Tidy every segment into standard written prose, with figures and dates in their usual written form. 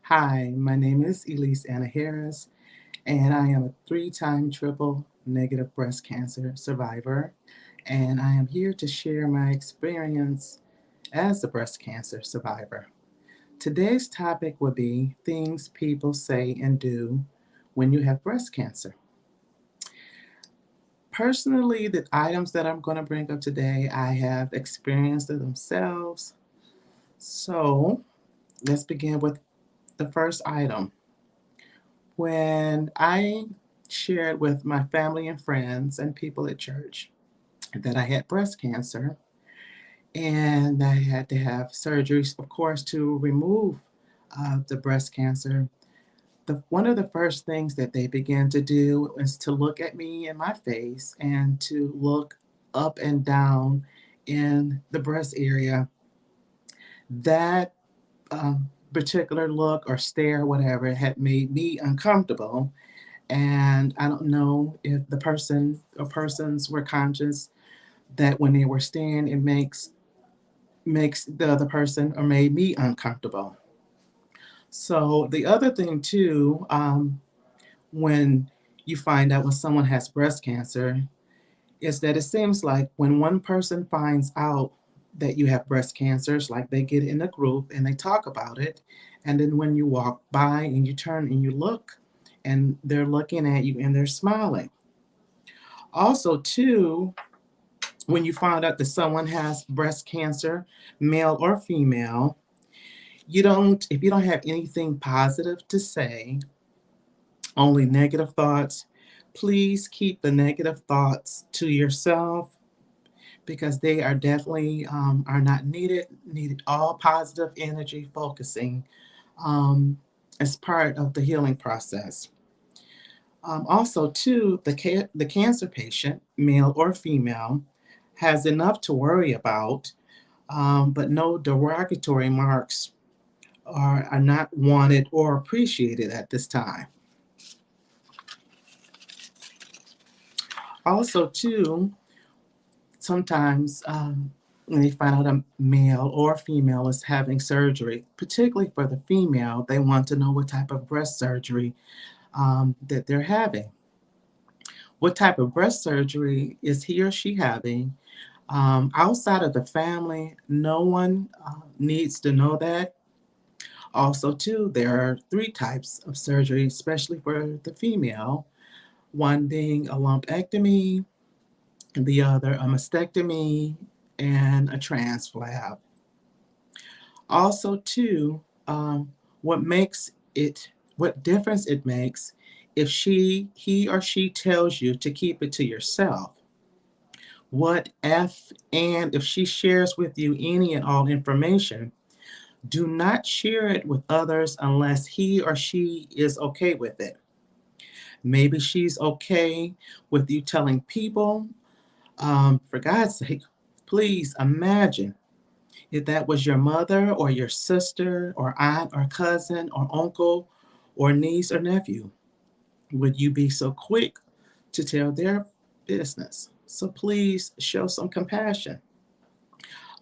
Hi, my name is Elise Anna Harris, and I am a three-time triple negative breast cancer survivor. And I am here to share my experience as a breast cancer survivor. Today's topic would be things people say and do when you have breast cancer. Personally, the items that I'm going to bring up today, I have experienced it themselves. So let's begin with the first item. When I shared with my family and friends and people at church that I had breast cancer and I had to have surgeries, of course, to remove the breast cancer, one of the first things that they began to do is to look at me in my face and to look up and down in the breast area. That particular look or stare, whatever, had made me uncomfortable. And I don't know if the person or persons were conscious that when they were staring, it makes the other person or made me uncomfortable. So the other thing too, when you find out when someone has breast cancer, is that it seems like when one person finds out that you have breast cancer, it's like they get in a group and they talk about it, and then when you walk by and you turn and you look, and they're looking at you and they're smiling. Also, too, when you find out that someone has breast cancer, male or female, if you don't have anything positive to say, only negative thoughts, please keep the negative thoughts to yourself because they are definitely are not needed. Needed all positive energy focusing um, as part of the healing process. Also, too, the cancer patient, male or female, has enough to worry about, but no derogatory marks are not wanted or appreciated at this time. Also, too, sometimes when they find out a male or female is having surgery, particularly for the female, they want to know what type of breast surgery that they're having. What type of breast surgery is he or she having? Outside of the family, no one needs to know that. Also, too, there are three types of surgery, especially for the female. One being a lumpectomy, and the other a mastectomy, and a transflab. Also, too, what makes it, what difference it makes if he or she tells you to keep it to yourself. What if she shares with you any and all information, do not share it with others unless he or she is okay with it. Maybe she's okay with you telling people. For God's sake, please imagine if that was your mother or your sister or aunt or cousin or uncle or niece or nephew. Would you be so quick to tell their business? So please show some compassion.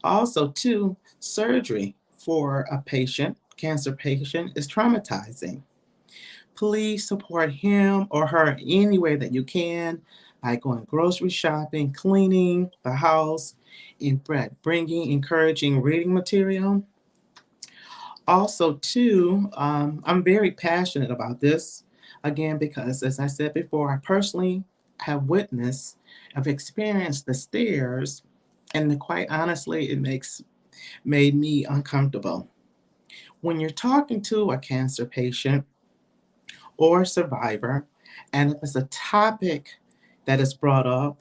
Also, too, surgery for a patient, cancer patient, is traumatizing. Please support him or her any way that you can by going grocery shopping, cleaning the house, and bringing encouraging reading material. Also, too, I'm very passionate about this again because, as I said before, I personally have witnessed, I've experienced the stares, and quite honestly, it makes made me uncomfortable. When you're talking to a cancer patient or survivor, and if it's a topic that is brought up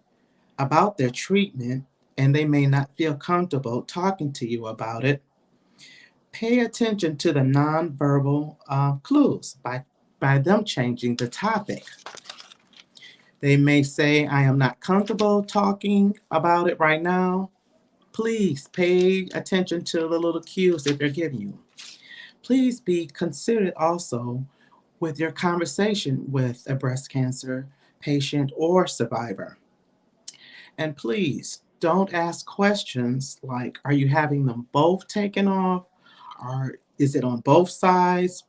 about their treatment, and they may not feel comfortable talking to you about it, pay attention to the nonverbal clues by them changing the topic. They may say, I am not comfortable talking about it right now. Please pay attention to the little cues that they're giving you. Please be considerate also with your conversation with a breast cancer patient or survivor. And please don't ask questions like, are you having them both taken off? Or is it on both sides?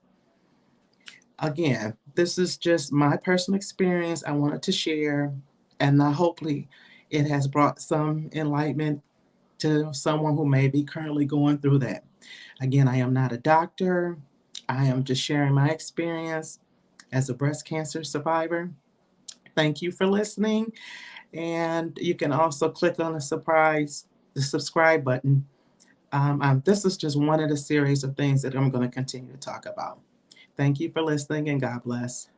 Again, this is just my personal experience I wanted to share, and hopefully it has brought some enlightenment to someone who may be currently going through that. Again, I am not a doctor. I am just sharing my experience as a breast cancer survivor. Thank you for listening. And you can also click on the subscribe button. This is just one of the series of things that I'm going to continue to talk about. Thank you for listening, and God bless.